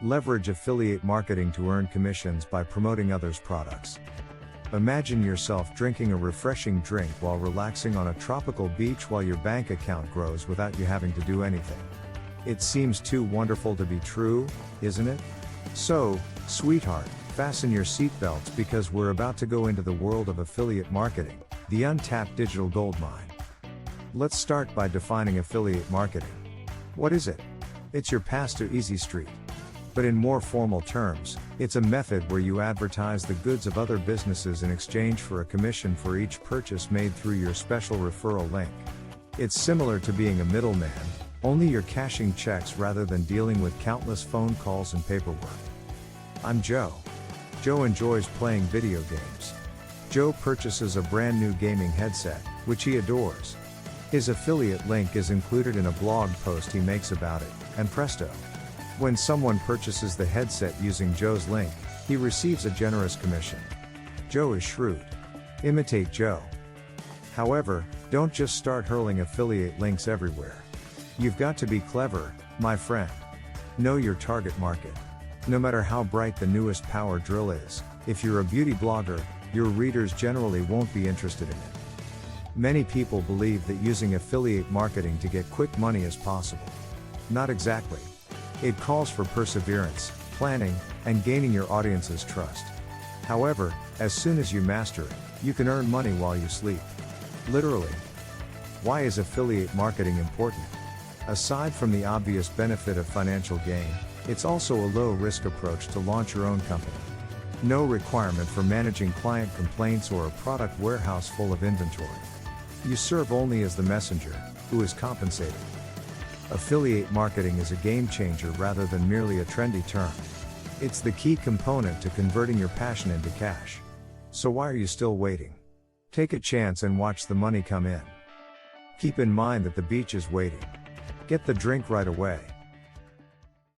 Leverage affiliate marketing to earn commissions by promoting others' products. Imagine yourself drinking a refreshing drink while relaxing on a tropical beach while your bank account grows without you having to do anything. It seems too wonderful to be true, isn't it? So, sweetheart, fasten your seatbelts because we're about to go into the world of affiliate marketing, the untapped digital goldmine. Let's start by defining affiliate marketing. What is it? It's your pass to Easy Street. But in more formal terms, it's a method where you advertise the goods of other businesses in exchange for a commission for each purchase made through your special referral link. It's similar to being a middleman, only you're cashing checks rather than dealing with countless phone calls and paperwork. I'm Joe. Joe enjoys playing video games. Joe purchases a brand new gaming headset, which he adores. His affiliate link is included in a blog post he makes about it, and presto. When someone purchases the headset using Joe's link, he receives a generous commission. Joe is shrewd. Imitate Joe. However, don't just start hurling affiliate links everywhere. You've got to be clever, my friend. Know your target market. No matter how bright the newest power drill is, if you're a beauty blogger, your readers generally won't be interested in it. Many people believe that using affiliate marketing to get quick money is possible. Not exactly. It calls for perseverance, planning, and gaining your audience's trust. However, as soon as you master it, you can earn money while you sleep. Literally. Why is affiliate marketing important? Aside from the obvious benefit of financial gain, it's also a low-risk approach to launch your own company. No requirement for managing client complaints or a product warehouse full of inventory. You serve only as the messenger, who is compensated. Affiliate marketing is a game changer rather than merely a trendy term. It's the key component to converting your passion into cash. So why are you still waiting? Take a chance and watch the money come in. Keep in mind that the beach is waiting. Get the drink right away.